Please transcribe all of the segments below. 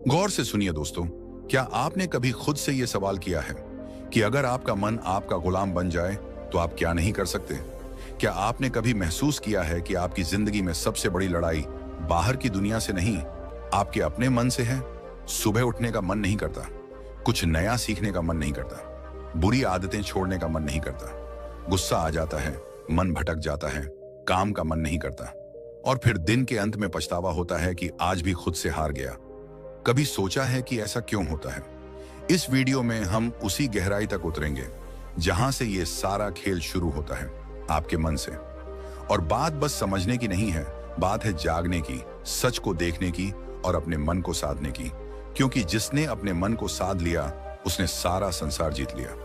गौर से सुनिए दोस्तों, क्या आपने कभी खुद से यह सवाल किया है कि अगर आपका मन आपका गुलाम बन जाए तो आप क्या नहीं कर सकते? क्या आपने कभी महसूस किया है कि आपकी जिंदगी में सबसे बड़ी लड़ाई बाहर की दुनिया से नहीं, आपके अपने मन से है? सुबह उठने का मन नहीं करता, कुछ नया सीखने का मन नहीं करता, बुरी आदतें छोड़ने का मन नहीं करता, गुस्सा आ जाता है, मन भटक जाता है, काम का मन नहीं करता, और फिर दिन के अंत में पछतावा होता है कि आज भी खुद से हार गया। कभी सोचा है कि ऐसा क्यों होता है? इस वीडियो में हम उसी गहराई तक उतरेंगे जहां से ये सारा खेल शुरू होता है, आपके मन से। और बात बस समझने की नहीं है, बात है जागने की, सच को देखने की और अपने मन को साधने की। क्योंकि जिसने अपने मन को साध लिया उसने सारा संसार जीत लिया।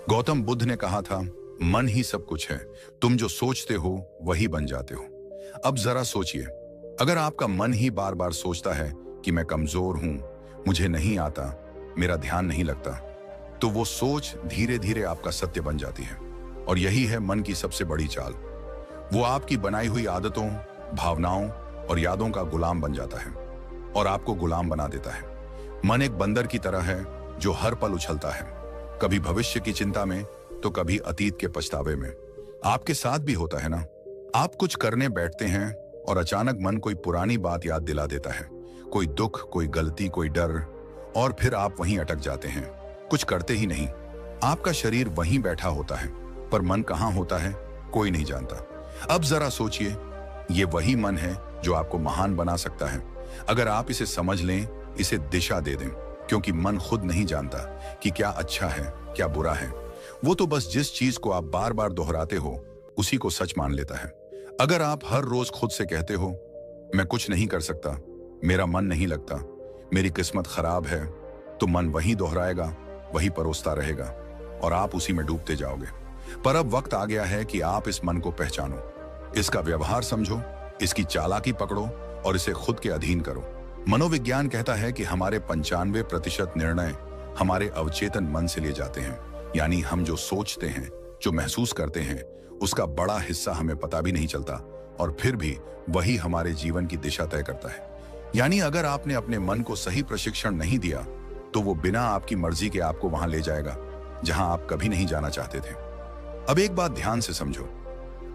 गौतम बुद्ध ने कहा था, मन ही सब कुछ है, तुम जो सोचते हो वही बन जाते हो। अब जरा सोचिए, अगर आपका मन ही बार बार सोचता है कि मैं कमजोर हूं, मुझे नहीं आता, मेरा ध्यान नहीं लगता, तो वो सोच धीरे धीरे आपका सत्य बन जाती है। और यही है मन की सबसे बड़ी चाल। वो आपकी बनाई हुई आदतों, भावनाओं और यादों का गुलाम बन जाता है और आपको गुलाम बना देता है। मन एक बंदर की तरह है जो हर पल उछलता है, कभी भविष्य की चिंता में तो कभी अतीत के पछतावे में। आपके साथ भी होता है ना? आप कुछ करने बैठते हैं और अचानक मन कोई पुरानी बात याद दिला देता है, कोई दुख, कोई गलती, कोई डर, और फिर आप वहीं अटक जाते हैं, कुछ करते ही नहीं। आपका शरीर वहीं बैठा होता है, पर मन कहाँ होता है कोई नहीं जानता। अब जरा सोचिए, ये वही मन है जो आपको महान बना सकता है अगर आप इसे समझ लें, इसे दिशा दे दें। क्योंकि मन खुद नहीं जानता कि क्या अच्छा है, क्या बुरा है। वो तो बस जिस चीज को आप बार बार दोहराते हो उसी को सच मान लेता है। अगर आप हर रोज खुद से कहते हो, मैं कुछ नहीं कर सकता, मेरा मन नहीं लगता, मेरी किस्मत खराब है, तो मन वही दोहराएगा, वही परोसता रहेगा और आप उसी में डूबते जाओगे। पर अब वक्त आ गया है कि आप इस मन को पहचानो, इसका व्यवहार समझो, इसकी चालाकी पकड़ो और इसे खुद के अधीन करो। मनोविज्ञान कहता है कि हमारे 95% निर्णय हमारे अवचेतन मन से लिए जाते हैं। यानी हम जो सोचते हैं, जो महसूस करते हैं, उसका बड़ा हिस्सा हमें पता भी नहीं चलता और फिर भी वही हमारे जीवन की दिशा तय करता है। यानी अगर आपने अपने मन को सही प्रशिक्षण नहीं दिया तो वो बिना आपकी मर्जी के आपको वहां ले जाएगा जहां आप कभी नहीं जाना चाहते थे। अब एक बात ध्यान से समझो,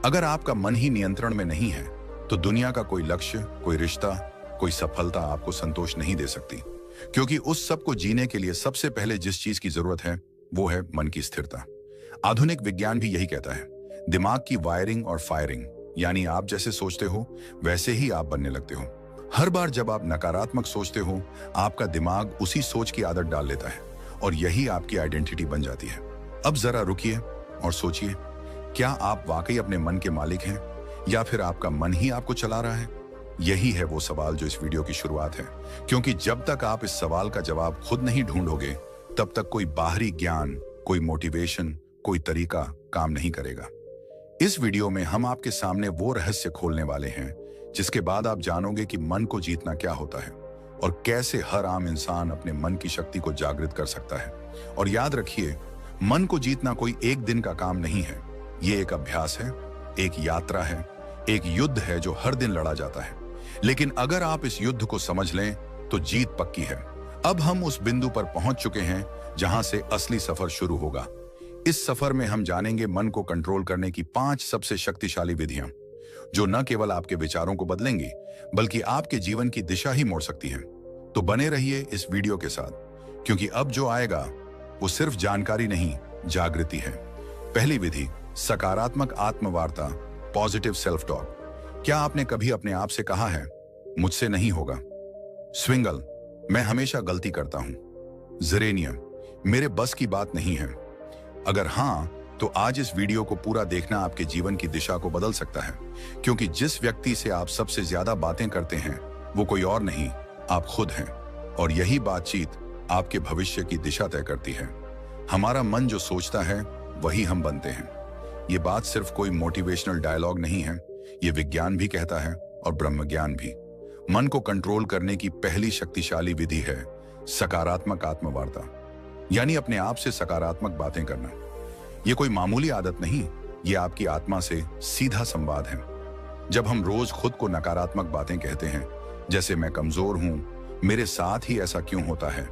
अगर आपका मन ही नियंत्रण में नहीं है तो दुनिया का कोई लक्ष्य, कोई रिश्ता, कोई सफलता आपको संतोष नहीं दे सकती। क्योंकि उस सब को जीने के लिए सबसे पहले जिस चीज की जरूरत है वो है मन की स्थिरता। आधुनिक विज्ञान भी यही कहता है, दिमाग की वायरिंग और फायरिंग, यानी आप जैसे सोचते हो वैसे ही आप बनने लगते हो। हर बार जब आप नकारात्मक सोचते हो, आपका दिमाग उसी सोच की आदत डाल लेता है और यही आपकी आइडेंटिटी बन जाती है। अब जरा रुकिए और सोचिए, क्या आप वाकई अपने मन के मालिक हैं या फिर आपका मन ही आपको चला रहा है? यही है वो सवाल जो इस वीडियो की शुरुआत है। क्योंकि जब तक आप इस सवाल का जवाब खुद नहीं ढूंढोगे, तब तक कोई बाहरी ज्ञान, कोई मोटिवेशन, कोई तरीका काम नहीं करेगा। इस वीडियो में हम आपके सामने वो रहस्य खोलने वाले हैं जिसके बाद आप जानोगे कि मन को जीतना क्या होता है और कैसे हर आम इंसान अपने मन की शक्ति को जागृत कर सकता है। और याद रखिए, मन को जीतना कोई एक दिन का काम नहीं है, ये एक अभ्यास है, एक यात्रा है, एक युद्ध है जो हर दिन लड़ा जाता है। लेकिन अगर आप इस युद्ध को समझ लें तो जीत पक्की है। अब हम उस बिंदु पर पहुंच चुके हैं जहां से असली सफर शुरू होगा। इस सफर में हम जानेंगे मन को कंट्रोल करने की 5 सबसे शक्तिशाली विधियां, जो न केवल आपके विचारों को बदलेंगी बल्कि आपके जीवन की दिशा ही मोड़ सकती हैं। तो बने रहिए इस वीडियो के साथ, क्योंकि अब जो आएगा वो सिर्फ जानकारी नहीं, जागृति है। पहली विधि, सकारात्मक आत्मवार्ता, पॉजिटिव सेल्फ टॉक। क्या आपने कभी अपने आप से कहा है, मुझसे नहीं होगा? स्विंगल, मैं हमेशा गलती करता हूं। जेरेनियम, मेरे बस की बात नहीं है। अगर हां, तो आज इस वीडियो को पूरा देखना आपके जीवन की दिशा को बदल सकता है। क्योंकि जिस व्यक्ति से आप सबसे ज्यादा बातें करते हैं वो कोई और नहीं, आप खुद हैं। और यही बातचीत आपके भविष्य की दिशा तय करती है। हमारा मन जो सोचता है वही हम बनते हैं। ये बात सिर्फ कोई मोटिवेशनल डायलॉग नहीं है, ये विज्ञान भी कहता है और ब्रह्मज्ञान भी। मन को कंट्रोल करने की पहली शक्तिशाली विधि है सकारात्मक आत्मवार्ता, यानी अपने आप से सकारात्मक बातें करना। ये कोई मामूली आदत नहीं, ये आपकी आत्मा से सीधा संवाद है। जब हम रोज खुद को नकारात्मक बातें कहते हैं, जैसे मैं कमजोर हूं, मेरे साथ ही ऐसा क्यों होता है,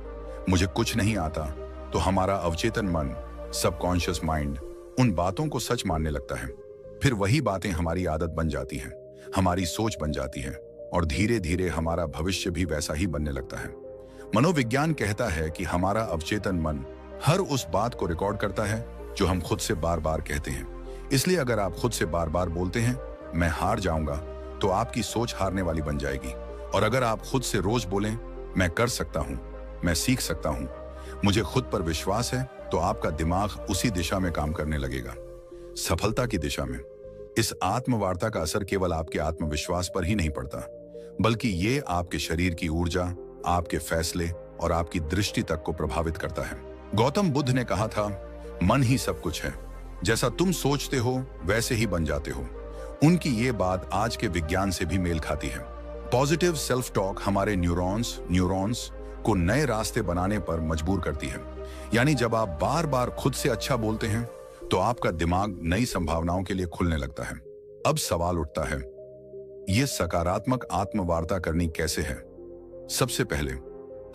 मुझे कुछ नहीं आता, तो हमारा अवचेतन मन, सबकॉन्शियस माइंड उन बातों को सच मानने लगता है। फिर वही बातें हमारी आदत बन जाती हैं, हमारी सोच बन जाती है और धीरे धीरे हमारा भविष्य भी वैसा ही बनने लगता है। मनोविज्ञान कहता है कि हमारा अवचेतन मन हर उस बात को रिकॉर्ड करता है जो हम खुद से बार बार कहते हैं। इसलिए अगर आप खुद से बार बार बोलते हैं मैं हार जाऊंगा, तो आपकी सोच हारने वाली बन जाएगी। और अगर आप खुद से रोज बोलें मैं कर सकता हूं, मैं सीख सकता हूं, मुझे खुद पर विश्वास है, तो आपका दिमाग उसी दिशा में काम करने लगेगा, सफलता की दिशा में। इस आत्मवार्ता का असर केवल आपके आत्मविश्वास पर ही नहीं पड़ता, बल्कि ये आपके शरीर की ऊर्जा, आपके फैसले और आपकी दृष्टि तक को प्रभावित करता है। गौतम बुद्ध ने कहा था, मन ही सब कुछ है, जैसा तुम सोचते हो वैसे ही बन जाते हो। उनकी ये बात आज के विज्ञान से भी मेल खाती है। पॉजिटिव सेल्फ टॉक हमारे न्यूरॉन्स को नए रास्ते बनाने पर मजबूर करती है। यानी जब आप बार बार खुद से अच्छा बोलते हैं तो आपका दिमाग नई संभावनाओं के लिए खुलने लगता है। अब सवाल उठता है, यह सकारात्मक आत्मवार्ता करनी कैसे है? सबसे पहले,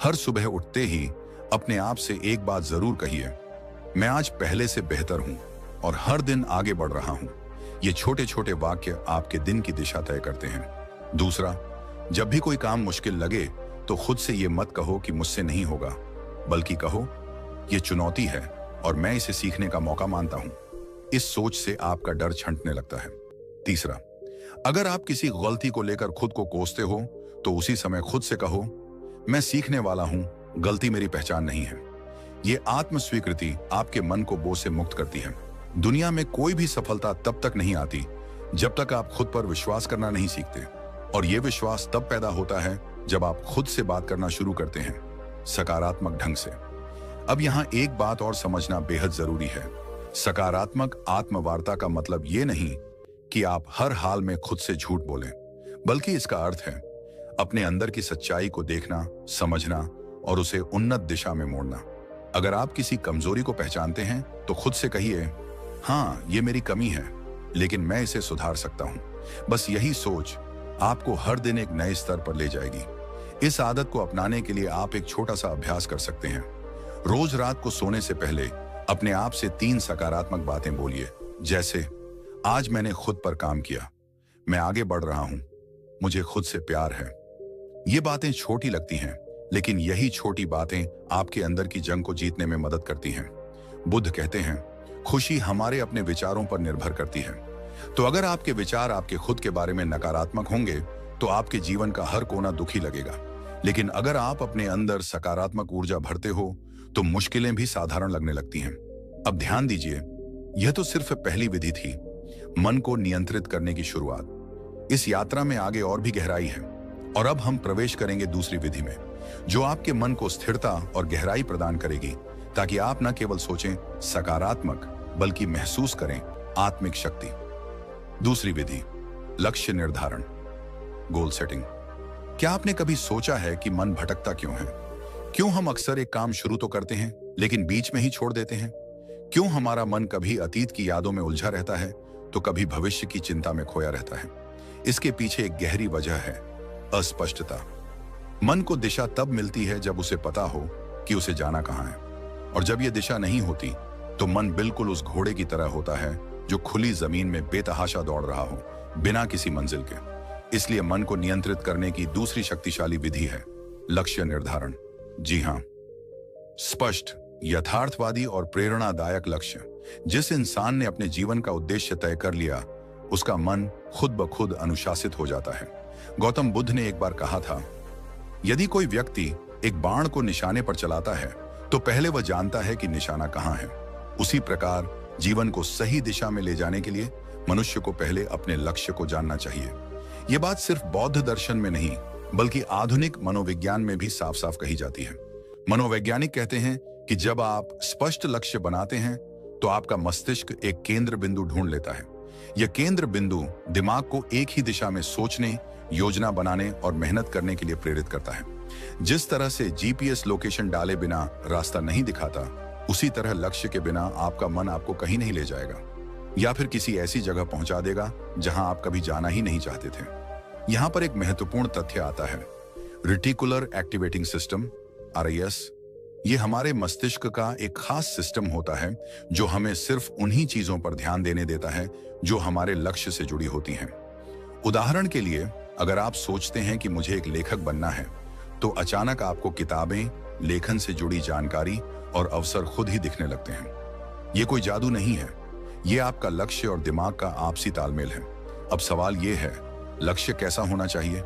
हर सुबह उठते ही अपने आप से एक बात जरूर कहिए, मैं आज पहले से बेहतर हूं और हर दिन आगे बढ़ रहा हूं। ये छोटे छोटे वाक्य आपके दिन की दिशा तय करते हैं। दूसरा, जब भी कोई काम मुश्किल लगे तो खुद से ये मत कहो कि मुझसे नहीं होगा, बल्कि कहो ये चुनौती है और मैं इसे सीखने का मौका मानता हूं। इस सोच से आपका डर छंटने लगता है। तीसरा, अगर आप किसी गलती को लेकर खुद को कोसते हो तो उसी समय खुद से कहो, मैं सीखने वाला हूं, गलती मेरी पहचान नहीं है। ये आत्म स्वीकृति आपके मन को बोझ से मुक्त करती है। दुनिया में कोई भी सफलता तब तक नहीं आती जब तक आप खुद पर विश्वास करना नहीं सीखते, और यह विश्वास तब पैदा होता है जब आप खुद से बात करना शुरू करते हैं, सकारात्मक ढंग से। अब यहां एक बात और समझना बेहद जरूरी है। सकारात्मक आत्मवार्ता का मतलब ये नहीं कि आप हर हाल में खुद से झूठ बोलें, बल्कि इसका अर्थ है अपने अंदर की सच्चाई को देखना, समझना और उसे उन्नत दिशा में मोड़ना। अगर आप किसी कमजोरी को पहचानते हैं तो खुद से कहिए, हाँ ये मेरी कमी है, लेकिन मैं इसे सुधार सकता हूं। बस यही सोच आपको हर दिन एक नए स्तर पर ले जाएगी। इस आदत को अपनाने के लिए आप एक छोटा सा अभ्यास कर सकते हैं। रोज रात को सोने से पहले अपने आप से 3 सकारात्मक बातें बोलिए, जैसे आज मैंने खुद पर काम किया, मैं आगे बढ़ रहा हूं, मुझे खुद से प्यार है। ये बातें छोटी लगती हैं, लेकिन यही छोटी बातें आपके अंदर की जंग को जीतने में मदद करती हैं। बुद्ध कहते हैं, खुशी हमारे अपने विचारों पर निर्भर करती है। तो अगर आपके विचार आपके खुद के बारे में नकारात्मक होंगे तो आपके जीवन का हर कोना दुखी लगेगा। लेकिन अगर आप अपने अंदर सकारात्मक ऊर्जा भरते हो तो मुश्किलें भी साधारण लगने लगती हैं। अब ध्यान दीजिए, यह तो सिर्फ पहली विधि थी, मन को नियंत्रित करने की शुरुआत। इस यात्रा में आगे और भी गहराई है, और अब हम प्रवेश करेंगे दूसरी विधि में, जो आपके मन को स्थिरता और गहराई प्रदान करेगी, ताकि आप न केवल सोचें सकारात्मक, बल्कि महसूस करें आत्मिक शक्ति। दूसरी विधि, लक्ष्य निर्धारण, गोल सेटिंग। क्या आपने कभी सोचा है कि मन भटकता क्यों है? क्यों हम अक्सर एक काम शुरू तो करते हैं लेकिन बीच में ही छोड़ देते हैं? क्यों हमारा मन कभी अतीत की यादों में उलझा रहता है तो कभी भविष्य की चिंता में खोया रहता है? इसके पीछे एक गहरी वजह है, अस्पष्टता। मन को दिशा तब मिलती है जब उसे पता हो कि उसे जाना कहां है, और जब यह दिशा नहीं होती तो मन बिल्कुल उस घोड़े की तरह होता है जो खुली जमीन में बेतहाशा दौड़ रहा हो, बिना किसी मंजिल के। इसलिए मन को नियंत्रित करने की दूसरी शक्तिशाली विधि है लक्ष्य निर्धारण। जी हां, स्पष्ट, यथार्थवादी और प्रेरणादायक लक्ष्य। जिस इंसान ने अपने जीवन का उद्देश्य तय कर लिया, उसका मन खुद ब खुद अनुशासित हो जाता है। गौतम बुद्ध ने एक बार कहा था, यदि कोई व्यक्ति एक बाण को निशाने पर चलाता है तो पहले वह जानता है कि निशाना कहां है। उसी प्रकार जीवन को सही दिशा में ले जाने के लिए मनुष्य को पहले अपने लक्ष्य को जानना चाहिए। यह बात सिर्फ बौद्ध दर्शन में नहीं, बल्कि आधुनिक मनोविज्ञान में भी साफ साफ कही जाती है। मनोवैज्ञानिक कहते हैं कि जब आप स्पष्ट लक्ष्य बनाते हैं तो आपका मस्तिष्क एक केंद्र बिंदु ढूंढ लेता है। यह केंद्र बिंदु दिमाग को एक ही दिशा में सोचने, योजना बनाने और मेहनत करने के लिए प्रेरित करता है। जिस तरह से जीपीएस लोकेशन डाले बिना रास्ता नहीं दिखाता, उसी तरह लक्ष्य के बिना आपका मन आपको कहीं नहीं ले जाएगा, या फिर किसी ऐसी जगह पहुंचा देगा जहां आप कभी जाना ही नहीं चाहते थे। यहां पर एक महत्वपूर्ण तथ्य आता है, रेटिकुलर एक्टिवेटिंग सिस्टम RIS, ये हमारे मस्तिष्क का एक खास सिस्टम होता है जो हमें सिर्फ उन्हीं चीजों पर ध्यान देने देता है जो हमारे लक्ष्य से जुड़ी होती हैं। उदाहरण के लिए, अगर आप सोचते हैं कि मुझे एक लेखक बनना है, तो अचानक आपको किताबें, लेखन से जुड़ी जानकारी और अवसर खुद ही दिखने लगते हैं। ये कोई जादू नहीं है, ये आपका लक्ष्य और दिमाग का आपसी तालमेल है। अब सवाल ये है, लक्ष्य कैसा होना चाहिए?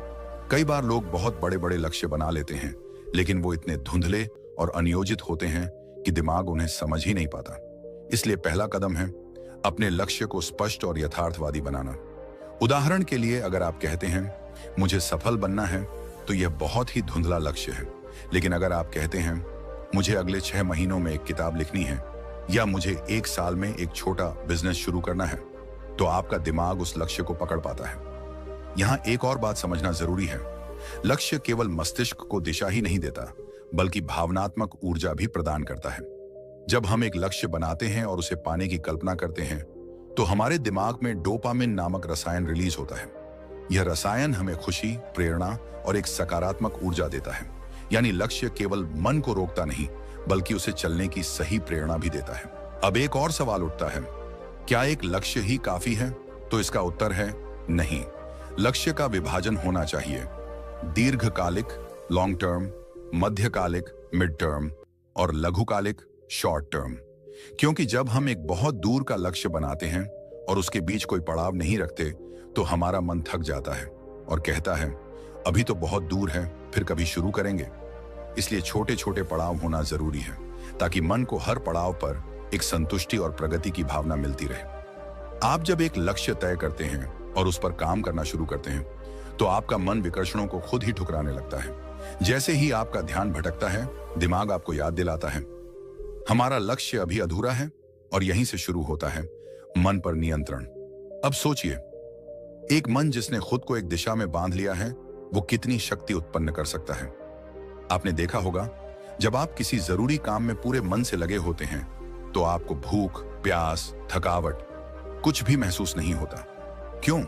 कई बार लोग बहुत बड़े बड़े लक्ष्य बना लेते हैं, लेकिन वो इतने धुंधले और अनियोजित होते हैं कि दिमाग उन्हें समझ ही नहीं पाता। इसलिए पहला कदम है अपने लक्ष्य को स्पष्ट और यथार्थवादी बनाना। उदाहरण के लिए, अगर आप कहते हैं मुझे सफल बनना है, तो यह बहुत ही धुंधला लक्ष्य है। लेकिन अगर आप कहते हैं मुझे अगले 6 महीनों में एक किताब लिखनी है, या मुझे 1 साल में एक छोटा बिजनेस शुरू करना है, तो आपका दिमाग उस लक्ष्य को पकड़ पाता है। यहां एक और बात समझना जरूरी है, लक्ष्य केवल मस्तिष्क को दिशा ही नहीं देता, बल्कि भावनात्मक ऊर्जा भी प्रदान करता है। जब हम एक लक्ष्य बनाते हैं और उसे पाने की कल्पना करते हैं, तो हमारे दिमाग में डोपामिन नामक रसायन रिलीज होता है। यह रसायन हमें खुशी, प्रेरणा और एक सकारात्मक ऊर्जा देता है। यानी लक्ष्य केवल मन को रोकता नहीं, बल्कि उसे चलने की सही प्रेरणा भी देता है। अब एक और सवाल उठता है, क्या एक लक्ष्य ही काफी है? तो इसका उत्तर है नहीं। लक्ष्य का विभाजन होना चाहिए, दीर्घकालिक लॉन्ग टर्म, मध्यकालिक मिड टर्म और लघुकालिक शॉर्ट टर्म। क्योंकि जब हम एक बहुत दूर का लक्ष्य बनाते हैं और उसके बीच कोई पड़ाव नहीं रखते, तो हमारा मन थक जाता है और कहता है अभी तो बहुत दूर है, फिर कभी शुरू करेंगे। इसलिए छोटे छोटे पड़ाव होना जरूरी है, ताकि मन को हर पड़ाव पर एक संतुष्टि और प्रगति की भावना मिलती रहे। आप जब एक लक्ष्य तय करते हैं और उस पर काम करना शुरू करते हैं, तो आपका मन विकर्षणों को खुद ही ठुकराने लगता है। जैसे ही आपका ध्यान भटकता है, दिमाग आपको याद दिलाता है हमारा लक्ष्य अभी अधूरा है, और यहीं से शुरू होता है मन पर नियंत्रण। अब सोचिए, एक मन जिसने खुद को एक दिशा में बांध लिया है, वो कितनी शक्ति उत्पन्न कर सकता है। आपने देखा होगा, जब आप किसी जरूरी काम में पूरे मन से लगे होते हैं, तो आपको भूख, प्यास, थकावट कुछ भी महसूस नहीं होता। क्यों?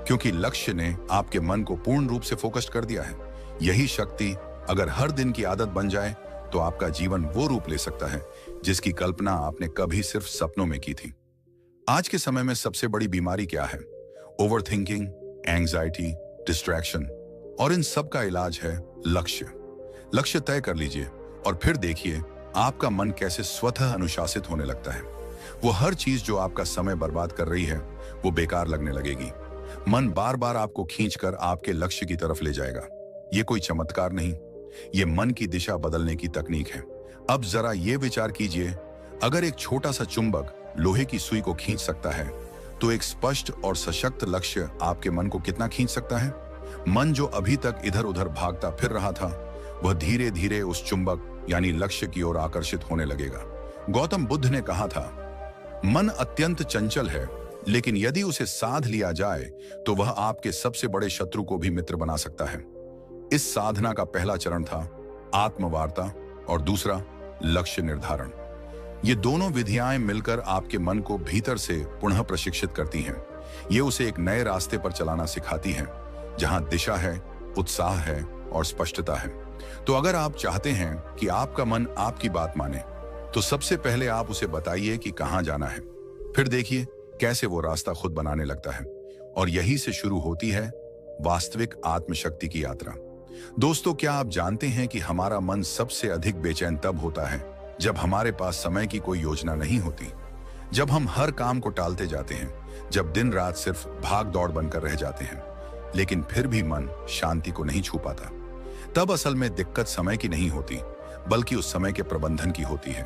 क्योंकि लक्ष्य ने आपके मन को पूर्ण रूप से फोकस्ड कर दिया है। यही शक्ति अगर हर दिन की आदत बन जाए, तो आपका जीवन वो रूप ले सकता है जिसकी कल्पना आपने कभी सिर्फ सपनों में की थी। आज के समय में सबसे बड़ी बीमारी क्या है? ओवर थिंकिंग, एंग्जाइटी, डिस्ट्रैक्शन, और इन सब का इलाज है लक्ष्य। लक्ष्य तय कर लीजिए और फिर देखिए आपका मन कैसे स्वतः अनुशासित होने लगता है। वो हर चीज जो आपका समय बर्बाद कर रही है, वो बेकार लगने लगेगी। मन बार बार आपको खींचकर आपके लक्ष्य की तरफ ले जाएगा। ये कोई चमत्कार नहीं, ये मन की दिशा बदलने की तकनीक है। अब जरा ये विचार कीजिए, अगर एक छोटा सा चुंबक लोहे की सुई को खींच सकता है, तो एक स्पष्ट और सशक्त लक्ष्य आपके मन को कितना खींच सकता है? मन जो अभी तक इधर उधर भागता फिर रहा था, वह धीरे धीरे उस चुंबक यानी लक्ष्य की ओर आकर्षित होने लगेगा। गौतम बुद्ध ने कहा था, मन अत्यंत चंचल है, लेकिन यदि उसे साध लिया जाए, तो वह आपके सबसे बड़े शत्रु को भी मित्र बना सकता है। इस साधना का पहला चरण था आत्मवार्ता और दूसरा लक्ष्य निर्धारण। ये दोनों विधियां मिलकर आपके मन को भीतर से पुनः प्रशिक्षित करती हैं। ये उसे एक नए रास्ते पर चलाना सिखाती हैं, जहां दिशा है, उत्साह है और स्पष्टता है। तो अगर आप चाहते हैं कि आपका मन आपकी बात माने, तो सबसे पहले आप उसे बताइए कि कहां जाना है। फिर देखिए कैसे वो रास्ता खुद बनाने लगता है। और यही से शुरू होती है वास्तविक आत्मशक्ति की यात्रा। दोस्तों, क्या आप जानते हैं कि हमारा मन सबसे अधिक बेचैन तब होता है जब हमारे पास समय की कोई योजना नहीं होती, जब हम हर काम को टालते जाते हैं, जब दिन रात सिर्फ भाग दौड़ बनकर रह जाते हैं, लेकिन फिर भी मन शांति को नहीं छू पाता। तब असल में दिक्कत समय की नहीं होती, बल्कि उस समय के प्रबंधन की होती है।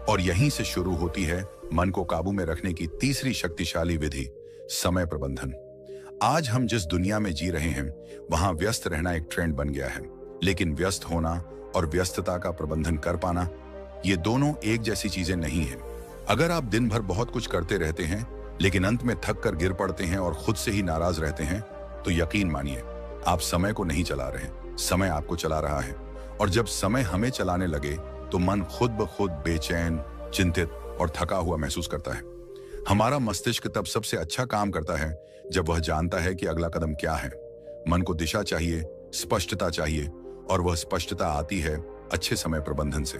और यहीं से शुरू होती है मन को काबू में रखने की तीसरी शक्तिशाली विधि, समय प्रबंधन। आज हम जिस दुनिया में जी रहे हैं, वहां व्यस्त रहना एक ट्रेंड बन गया है, लेकिन व्यस्त होना और व्यस्तता का प्रबंधन कर पाना, ये दोनों एक जैसी चीजें नहीं हैं। अगर आप दिन भर बहुत कुछ करते रहते हैं, लेकिन अंत में थक कर गिर पड़ते हैं और खुद से ही नाराज रहते हैं, तो यकीन मानिए आप समय को नहीं चला रहे, समय आपको चला रहा है। और जब समय हमें चलाने लगे, तो मन खुद ब खुद बेचैन, चिंतित और थका हुआ महसूस करता है। हमारा मस्तिष्क तब सबसे अच्छा काम करता है जब वह जानता है कि अगला कदम क्या है। मन को दिशा चाहिए, स्पष्टता चाहिए और वह स्पष्टता आती है अच्छे समय प्रबंधन से।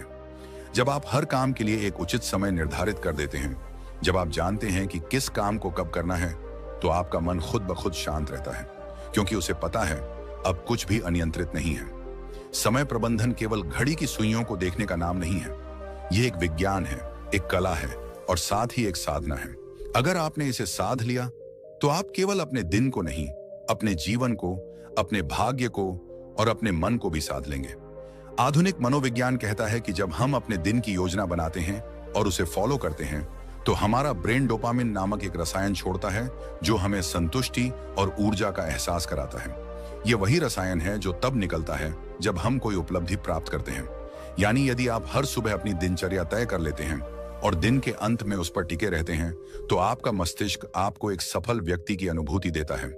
जब आप हर काम के लिए एक उचित समय निर्धारित कर देते हैं, जब आप जानते हैं कि किस काम को कब करना है, तो आपका मन खुद ब खुद शांत रहता है, क्योंकि उसे पता है अब कुछ भी अनियंत्रित नहीं है। समय प्रबंधन केवल घड़ी की सुइयों को देखने का नाम नहीं है। यह एक विज्ञान है, एक कला है और साथ ही एक साधना है। अगर आपने इसे साध लिया तो आप केवल अपने दिन को नहीं, अपने जीवन को, अपने भाग्य को और अपने मन को भी साध लेंगे। आधुनिक मनोविज्ञान कहता है कि जब हम अपने दिन की योजना बनाते हैं और उसे फॉलो करते हैं, तो हमारा ब्रेन डोपामिन नामक एक रसायन छोड़ता है जो हमें संतुष्टि और ऊर्जा का एहसास कराता है। यह वही रसायन है जो तब निकलता है जब हम कोई उपलब्धि प्राप्त करते हैं। यानी यदि आप हर सुबह अपनी दिनचर्या तय कर लेते हैं और दिन के अंत में उस पर टिके रहते हैं, तो आपका मस्तिष्क आपको एक सफल व्यक्ति की अनुभूति देता है,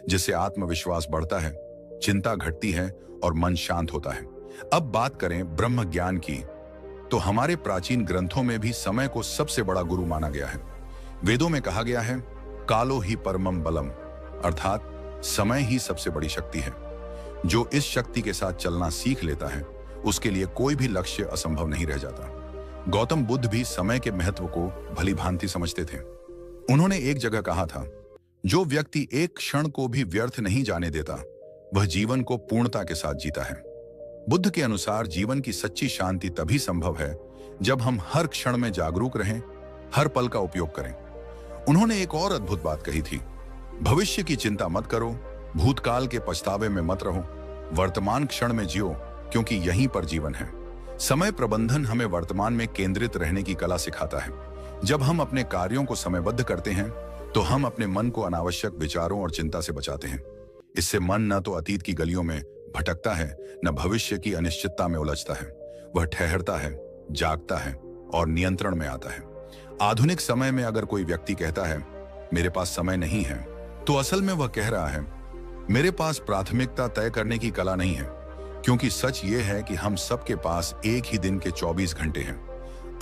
जिससे आत्मविश्वास बढ़ता है, चिंता घटती है और मन शांत होता है। अब बात करें ब्रह्म ज्ञान की, तो हमारे प्राचीन ग्रंथों में भी समय को सबसे बड़ा गुरु माना गया है। वेदों में कहा गया है, कालो ही परमम बलम, अर्थात समय ही सबसे बड़ी शक्ति है। जो इस शक्ति के साथ चलना सीख लेता है, उसके लिए कोई भी लक्ष्य असंभव नहीं रह जाता। गौतम बुद्ध भी समय के महत्व को भली भांति समझते थे। उन्होंने एक जगह कहा था, जो व्यक्ति एक क्षण को भी व्यर्थ नहीं जाने देता, वह जीवन को पूर्णता के साथ जीता है। बुद्ध के अनुसार जीवन की सच्ची शांति तभी संभव है जब हम हर क्षण में जागरूक रहें, हर पल का उपयोग करें। उन्होंने एक और अद्भुत बात कही थी, भविष्य की चिंता मत करो, भूतकाल के पछतावे में मत रहो, वर्तमान क्षण में जियो, क्योंकि यहीं पर जीवन है। समय प्रबंधन हमें वर्तमान में केंद्रित रहने की कला सिखाता है। जब हम अपने कार्यों को समयबद्ध करते हैं, तो हम अपने मन को अनावश्यक विचारों और चिंता से बचाते हैं। इससे मन न तो अतीत की गलियों में भटकता है, न भविष्य की अनिश्चितता में उलझता है। वह ठहरता है, जागता है और नियंत्रण में आता है। आधुनिक समय में अगर कोई व्यक्ति कहता है, मेरे पास समय नहीं है, तो असल में वह कह रहा है, मेरे पास प्राथमिकता तय करने की कला नहीं है। क्योंकि सच ये है कि हम सबके पास एक ही दिन के 24 घंटे हैं।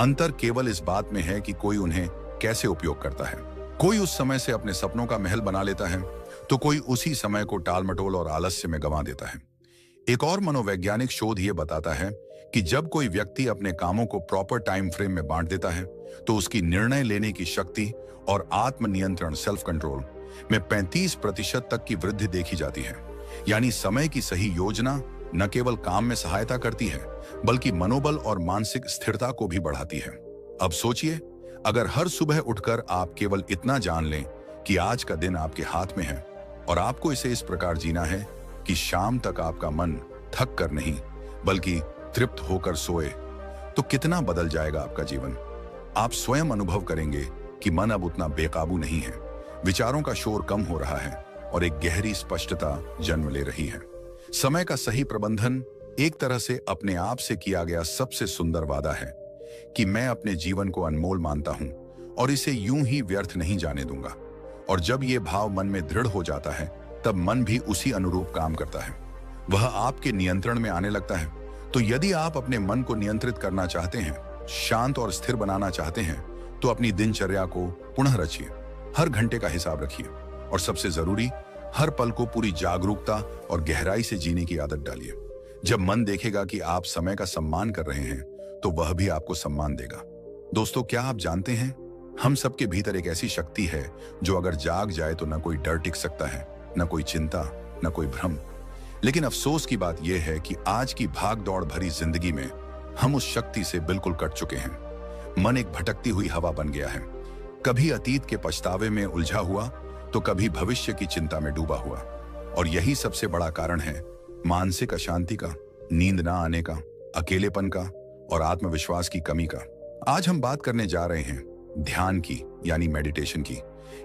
अंतर केवल इस बात में है कि कोई उन्हें कैसे उपयोग करता है। कोई उस समय से अपने सपनों का महल बना लेता है, तो कोई उसी समय को टालमटोल और आलस्य में गंवा देता है। एक और मनोवैज्ञानिक शोध ये बताता है कि जब कोई व्यक्ति अपने कामों को प्रॉपर टाइम फ्रेम में बांट देता है, तो उसकी निर्णय लेने की शक्ति और आत्मनियंत्रण सेल्फ कंट्रोल में 35% तक की वृद्धि देखी जाती है। यानी समय की सही योजना न केवल काम में सहायता करती है, बल्कि मनोबल और मानसिक स्थिरता को भी बढ़ाती है। अब सोचिए, अगर हर सुबह उठकर आप केवल इतना जान लें कि आज का दिन आपके हाथ में है और आपको इसे इस प्रकार जीना है कि शाम तक आपका मन थक कर नहीं, बल्कि तृप्त होकर सोए, तो कितना बदल जाएगा आपका जीवन। आप स्वयं अनुभव करेंगे कि मन अब उतना बेकाबू नहीं है, विचारों का शोर कम हो रहा है और एक गहरी स्पष्टता जन्म ले रही है। समय का सही प्रबंधन एक तरह से अपने आप से किया गया सबसे सुंदर वादा है कि मैं अपने जीवन को अनमोल मानता हूं और इसे यूं ही व्यर्थ नहीं जाने दूंगा। और जब यह भाव मन में दृढ़ हो जाता है, तब मन भी उसी अनुरूप काम करता है, वह आपके नियंत्रण में आने लगता है। तो यदि आप अपने मन को नियंत्रित करना चाहते हैं, शांत और स्थिर बनाना चाहते हैं, तो अपनी दिनचर्या को पुनः रचिए, हर घंटे का हिसाब रखिए और सबसे जरूरी, हर पल को पूरी जागरूकता और गहराई से जीने की आदत डालिए। जब मन देखेगा कि आप समय का सम्मान कर रहे हैं, तो वह भी आपको सम्मान देगा। दोस्तों, क्या आप जानते हैं, हम सबके भीतर एक ऐसी शक्ति है जो अगर जाग जाए तो न कोई डर टिक सकता है, न कोई चिंता, न कोई भ्रम। लेकिन अफसोस की बात यह है कि आज की भाग दौड़ भरी जिंदगी में हम उस शक्ति से बिल्कुल कट चुके हैं। मन एक भटकती हुई हवा बन गया है, कभी अतीत के पछतावे में उलझा हुआ, तो कभी भविष्य की चिंता में डूबा हुआ। और यही सबसे बड़ा कारण है मानसिक अशांति का, नींद ना आने का, अकेलेपन का और आत्मविश्वास की कमी का। आज हम बात करने जा रहे हैं ध्यान की, यानी मेडिटेशन की।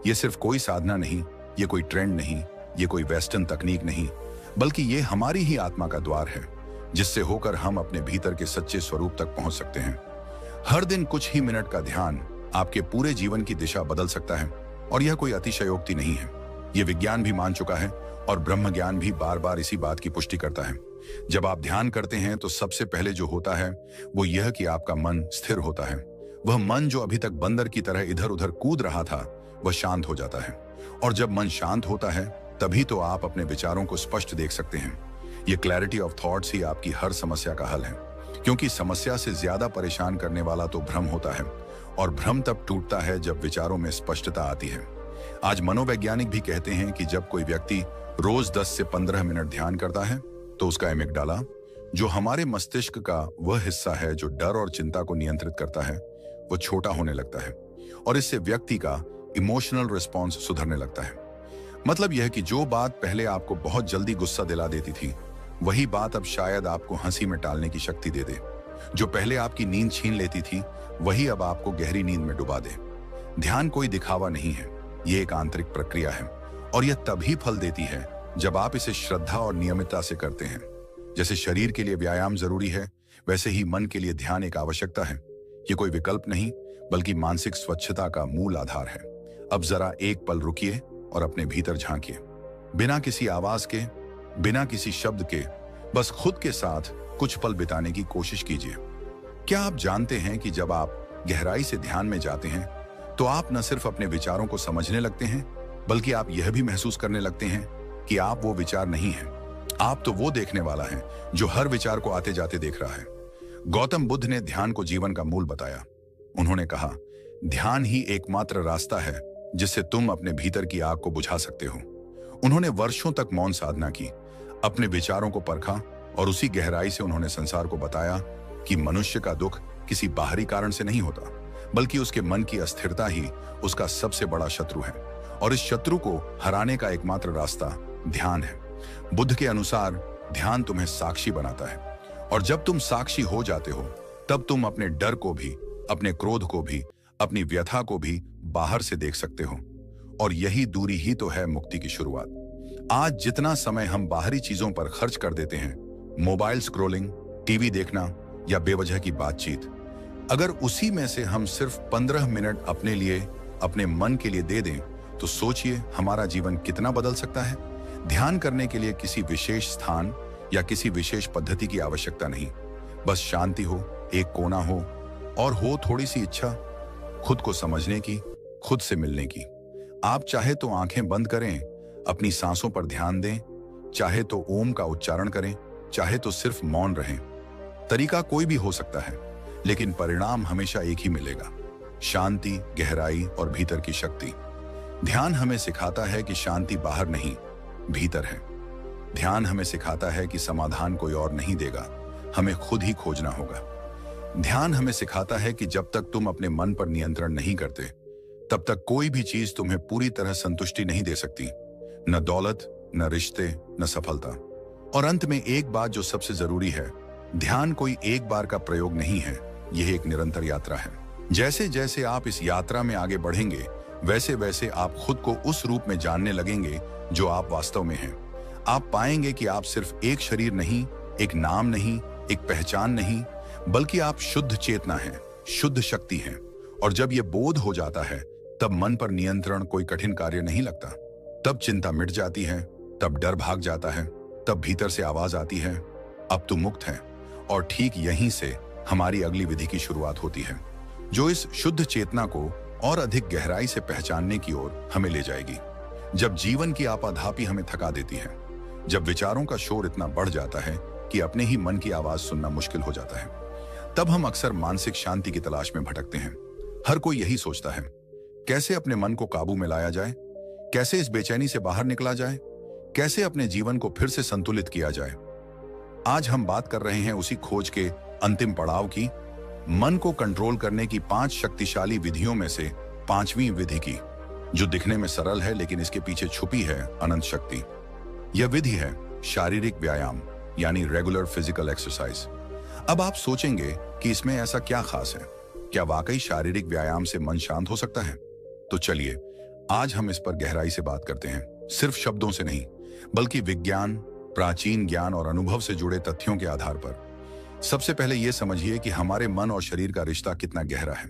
ये सिर्फ कोई साधना नहीं, ये कोई ट्रेंड नहीं, ये कोई वेस्टर्न तकनीक नहीं, बल्कि ये हमारी ही आत्मा का द्वार है, जिससे होकर हम अपने भीतर के सच्चे स्वरूप तक पहुंच सकते हैं। हर दिन कुछ ही मिनट का ध्यान आपके पूरे जीवन की दिशा बदल सकता है। और यह कोई अतिशयोक्ति नहीं है, यह विज्ञान भी मान चुका है और ब्रह्म ज्ञान भी बार बार इसी बात की पुष्टि करता है। जब आप ध्यान करते हैं, तो सबसे पहले जो होता है वो यह कि आपका मन स्थिर होता है। वह मन जो अभी तक बंदर की तरह इधर उधर कूद रहा था, वह शांत हो जाता है। और जब मन शांत होता है, तभी तो आप अपने विचारों को स्पष्ट देख सकते हैं। ये क्लैरिटी ऑफ थॉट्स ही आपकी हर समस्या का हल है, क्योंकि समस्या से ज्यादा परेशान करने वाला तो भ्रम होता है, और भ्रम तब टूटता है जब विचारों में स्पष्टता आती है। आज मनोवैज्ञानिक भी कहते हैं कि जब कोई व्यक्ति रोज 10 से 15 मिनट ध्यान करता है तो उसका एमिगडाला, जो हमारे मस्तिष्क का वह हिस्सा है जो डर और चिंता को नियंत्रित करता है, वो छोटा होने लगता है, और इससे व्यक्ति का इमोशनल रिस्पॉन्स सुधरने लगता है। मतलब यह कि जो बात पहले आपको बहुत जल्दी गुस्सा दिला देती थी, वही बात अब शायद आपको हंसी में टालने की शक्ति दे दे। जो पहले आपकी नींद छीन लेती थी, वही अब आपको गहरी नींद में डुबा दे। ध्यान कोई दिखावा नहीं है, ये एक आंतरिक प्रक्रिया है, और यह तभी फल देती है जब आप इसे श्रद्धा और नियमितता से करते हैं। जैसे शरीर के लिए व्यायाम जरूरी है, वैसे ही मन के लिए ध्यान एक आवश्यकता है। ये कोई विकल्प नहीं, बल्कि मानसिक स्वच्छता का मूल आधार है। अब जरा एक पल रुकिए और अपने भीतर झांकिए, बिना किसी आवाज के, बिना किसी शब्द के, बस खुद के साथ कुछ पल बिताने की कोशिश कीजिए। क्या आप जानते हैं कि जब आप गहराई से ध्यान में जाते हैं तो आप न सिर्फ अपने विचारों को समझने लगते हैं, बल्कि आप यह भी महसूस करने लगते हैं कि आप वो विचार नहीं हैं। आप तो वो देखने वाला है जो हर विचार को आते जाते देख रहा है। गौतम बुद्ध ने ध्यान को जीवन का मूल बताया। उन्होंने कहा, ध्यान ही एकमात्र रास्ता है जिससे तुम अपने भीतर की आग को बुझा सकते हो। उन्होंने वर्षों तक मौन साधना की, अपने विचारों को परखा, और उसी गहराई से उन्होंने संसार को बताया कि मनुष्य का दुख किसी बाहरी कारण से नहीं होता, बल्कि उसके मन की अस्थिरता ही उसका सबसे बड़ा शत्रु है, और इस शत्रु को हराने का एकमात्र रास्ता ध्यान है। बुद्ध के अनुसार ध्यान तुम्हें साक्षी बनाता है, और जब तुम साक्षी हो जाते हो, तब तुम अपने डर को भी, अपने क्रोध को भी, अपनी व्यथा को भी बाहर से देख सकते हो। और यही दूरी ही तो है मुक्ति की शुरुआत। आज जितना समय हम बाहरी चीजों पर खर्च कर देते हैं, मोबाइल स्क्रोलिंग, टीवी देखना या बेवजह की बातचीत, अगर उसी में से हम सिर्फ 15 मिनट अपने लिए, अपने मन के लिए दे दें, तो सोचिए हमारा जीवन कितना बदल सकता है। ध्यान करने के लिए किसी विशेष स्थान या किसी विशेष पद्धति की आवश्यकता नहीं, बस शांति हो, एक कोना हो, और हो थोड़ी सी इच्छा खुद को समझने की, खुद से मिलने की। आप चाहे तो आंखें बंद करें, अपनी सांसों पर ध्यान दें, चाहे तो ओम का उच्चारण करें, चाहे तो सिर्फ मौन रहें। तरीका कोई भी हो सकता है, लेकिन परिणाम हमेशा एक ही मिलेगा, शांति, गहराई और भीतर की शक्ति। ध्यान हमें सिखाता है कि शांति बाहर नहीं, भीतर है। ध्यान हमें सिखाता है कि समाधान कोई और नहीं देगा, हमें खुद ही खोजना होगा। ध्यान हमें सिखाता है कि जब तक तुम अपने मन पर नियंत्रण नहीं करते, तब तक कोई भी चीज तुम्हें पूरी तरह संतुष्टि नहीं दे सकती, न दौलत, न रिश्ते, न सफलता। और अंत में एक बात जो सबसे जरूरी है, ध्यान कोई एक बार का प्रयोग नहीं है, यह एक निरंतर यात्रा है। जैसे जैसे आप इस यात्रा में आगे बढ़ेंगे, वैसे वैसे आप खुद को उस रूप में जानने लगेंगे जो आप वास्तव में हैं। आप पाएंगे कि आप सिर्फ एक शरीर नहीं, एक नाम नहीं, एक पहचान नहीं, बल्कि आप शुद्ध चेतना हैं, शुद्ध शक्ति हैं। और जब यह बोध हो जाता है, तब मन पर नियंत्रण कोई कठिन कार्य नहीं लगता। तब चिंता मिट जाती है, तब डर भाग जाता है, तब भीतर से आवाज आती है, अब तुम मुक्त हैं। और ठीक यहीं से हमारी अगली विधि की शुरुआत होती है, जो इस शुद्ध चेतना को और अधिक गहराई से पहचानने की ओर हमें ले जाएगी। जब जीवन की आपाधापी हमें थका देती है, जब विचारों का शोर इतना बढ़ जाता है कि अपने ही मन की आवाज सुनना मुश्किल हो जाता है, तब हम अक्सर मानसिक शांति की तलाश में भटकते हैं। हर कोई यही सोचता है, कैसे अपने मन को काबू में लाया जाए, कैसे इस बेचैनी से बाहर निकला जाए, कैसे अपने जीवन को फिर से संतुलित किया जाए। आज हम बात कर रहे हैं उसी खोज के अंतिम पड़ाव की, मन को कंट्रोल करने की 5 शक्तिशाली विधियों में से 5वीं विधि की, जो दिखने में सरल है लेकिन इसके पीछे छुपी है अनंत शक्ति। यह विधि है शारीरिक व्यायाम, यानी रेगुलर फिजिकल एक्सरसाइज। अब आप सोचेंगे कि इसमें ऐसा क्या खास है, क्या वाकई शारीरिक व्यायाम से मन शांत हो सकता है? तो चलिए आज हम इस पर गहराई से बात करते हैं, सिर्फ शब्दों से नहीं, बल्कि विज्ञान, प्राचीन ज्ञान और अनुभव से जुड़े तथ्यों के आधार पर। सबसे पहले यह समझिए कि हमारे मन और शरीर का रिश्ता कितना गहरा है।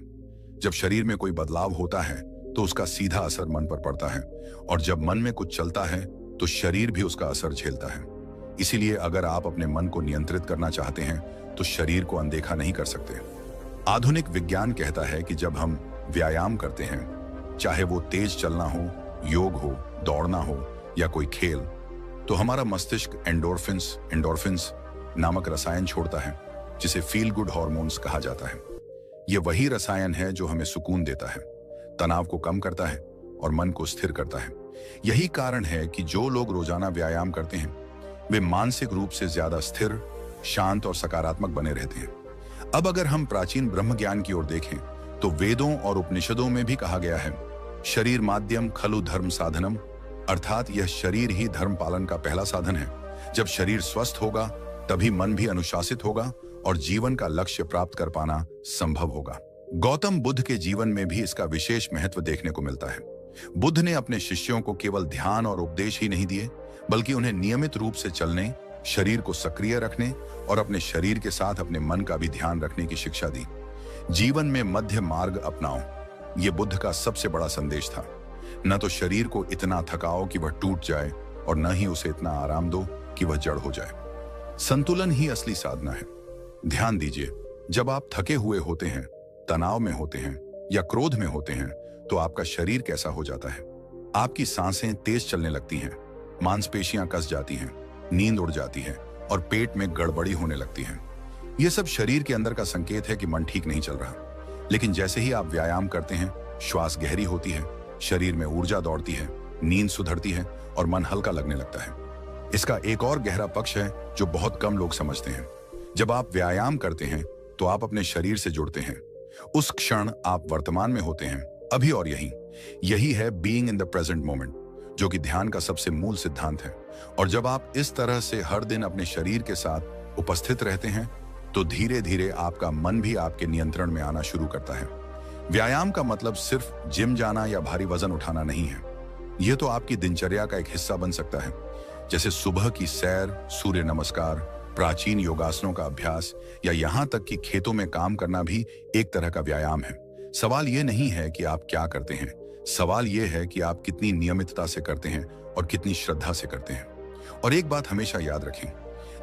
जब शरीर में कोई बदलाव होता है तो उसका सीधा असर मन पर पड़ता है, और जब मन में कुछ चलता है तो शरीर भी उसका असर झेलता है। इसीलिए अगर आप अपने मन को नियंत्रित करना चाहते हैं तो शरीर को अनदेखा नहीं कर सकते। आधुनिक विज्ञान कहता है कि जब हम व्यायाम करते हैं, चाहे वो तेज चलना हो, योग हो, दौड़ना हो या कोई खेल, तो हमारा मस्तिष्क एंडोर्फिन्स एंडोर्फिन्स नामक रसायन छोड़ता है, जिसे फील गुड हार्मोन्स कहा जाता है। यह वही रसायन है जो हमें सुकून देता है, तनाव को कम करता है और मन को स्थिर करता है। यही कारण है कि जो लोग रोजाना व्यायाम करते हैं वे मानसिक रूप से ज्यादा स्थिर, शांत और सकारात्मक बने रहते हैं। अब अगर हम प्राचीन ब्रह्म ज्ञान की ओर देखें तो वेदों और उपनिषदों में भी कहा गया है, शरीर माध्यम खलु धर्म साधनम, अर्थात यह शरीर ही धर्म पालन का पहला साधन है। जब शरीर स्वस्थ होगा तभी मन भी अनुशासित होगा और जीवन का लक्ष्य प्राप्त कर पाना संभव होगा। गौतम बुद्ध के जीवन में भी इसका विशेष महत्व देखने को मिलता है। बुद्ध ने अपने शिष्यों को केवल ध्यान और उपदेश ही नहीं दिए, बल्कि उन्हें नियमित रूप से चलने, शरीर को सक्रिय रखने और अपने शरीर के साथ अपने मन का भी ध्यान रखने की शिक्षा दी। जीवन में मध्य मार्ग अपनाओ, ये बुद्ध का सबसे बड़ा संदेश था। न तो शरीर को इतना थकाओ कि वह टूट जाए और न ही उसे इतना आराम दो कि वह जड़ हो जाए। संतुलन ही असली साधना है। ध्यान दीजिए, जब आप थके हुए होते हैं, तनाव में होते हैं या क्रोध में होते हैं तो आपका शरीर कैसा हो जाता है? आपकी सांसें तेज चलने लगती हैं, मांसपेशियां कस जाती हैं, नींद उड़ जाती है और पेट में गड़बड़ी होने लगती है। यह सब शरीर के अंदर का संकेत है कि मन ठीक नहीं चल रहा। लेकिन जैसे ही आप व्यायाम करते हैं, श्वास गहरी होती है, शरीर में ऊर्जा दौड़ती है, नींद सुधरती है और मन हल्का लगने लगता है। इसका एक और गहरा पक्ष है जो बहुत कम लोग समझते हैं। जब आप व्यायाम करते हैं तो आप अपने शरीर से जुड़ते हैं। उस क्षण आप वर्तमान में होते हैं, अभी और यही है being in the present moment, जो कि ध्यान का सबसे मूल सिद्धांत है। और जब आप इस तरह से हर दिन अपने शरीर के साथ उपस्थित रहते हैं तो धीरे धीरे आपका मन भी आपके नियंत्रण में आना शुरू करता है। व्यायाम का मतलब सिर्फ जिम जाना या भारी वजन उठाना नहीं है। यह तो आपकी दिनचर्या का एक हिस्सा बन सकता है, जैसे सुबह की सैर, सूर्य नमस्कार, प्राचीन योगासनों का अभ्यास या यहाँ तक कि खेतों में काम करना भी एक तरह का व्यायाम है। सवाल यह नहीं है कि आप क्या करते हैं, सवाल यह है कि आप कितनी नियमितता से करते हैं और कितनी श्रद्धा से करते हैं। और एक बात हमेशा याद रखें,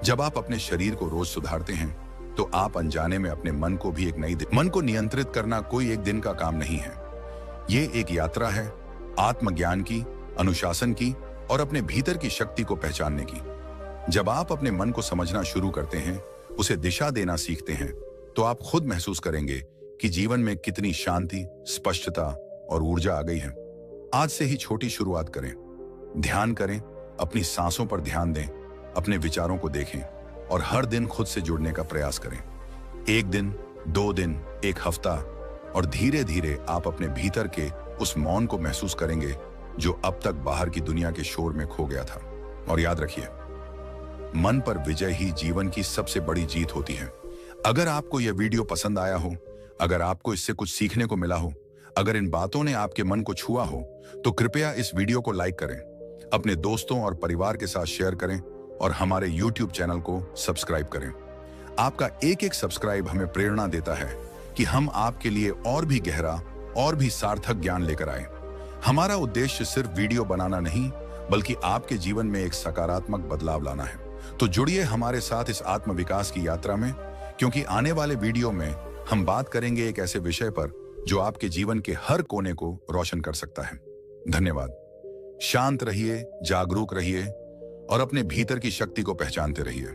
जब आप अपने शरीर को रोज सुधारते हैं तो आप अनजाने में अपने मन को भी एक नई मन को नियंत्रित करना कोई एक दिन का काम नहीं है। ये एक यात्रा है, आत्मज्ञान की, अनुशासन की और अपने भीतर की शक्ति को पहचानने की। जब आप अपने मन को समझना शुरू करते हैं, उसे दिशा देना सीखते हैं, तो आप खुद महसूस करेंगे कि जीवन में कितनी शांति, स्पष्टता और ऊर्जा आ गई है। आज से ही छोटी शुरुआत करें, ध्यान करें, अपनी सांसों पर ध्यान दें, अपने विचारों को देखें और हर दिन खुद से जुड़ने का प्रयास करें। एक दिन, 2 दिन, 1 हफ्ता और धीरे धीरे आप अपने भीतर के उस मौन को महसूस करेंगे जो अब तक बाहर की दुनिया के शोर में खो गया था। और याद रखिए, मन पर विजय ही जीवन की सबसे बड़ी जीत होती है। अगर आपको यह वीडियो पसंद आया हो, अगर आपको इससे कुछ सीखने को मिला हो, अगर इन बातों ने आपके मन को छुआ हो, तो कृपया इस वीडियो को लाइक करें, अपने दोस्तों और परिवार के साथ शेयर करें और हमारे YouTube चैनल को सब्सक्राइब करें। आपका एक एक सब्सक्राइब हमें प्रेरणा देता है कि हम आपके लिए और भी गहरा और भी सार्थक ज्ञान लेकर आए। हमारा उद्देश्य सिर्फ वीडियो बनाना नहीं, बल्कि आपके जीवन में एक सकारात्मक बदलाव लाना है। तो जुड़िए हमारे साथ इस आत्मविकास की यात्रा में, क्योंकि आने वाले वीडियो में हम बात करेंगे एक ऐसे विषय पर जो आपके जीवन के हर कोने को रोशन कर सकता है। धन्यवाद। शांत रहिए, जागरूक रहिए और अपने भीतर की शक्ति को पहचानते रहिए।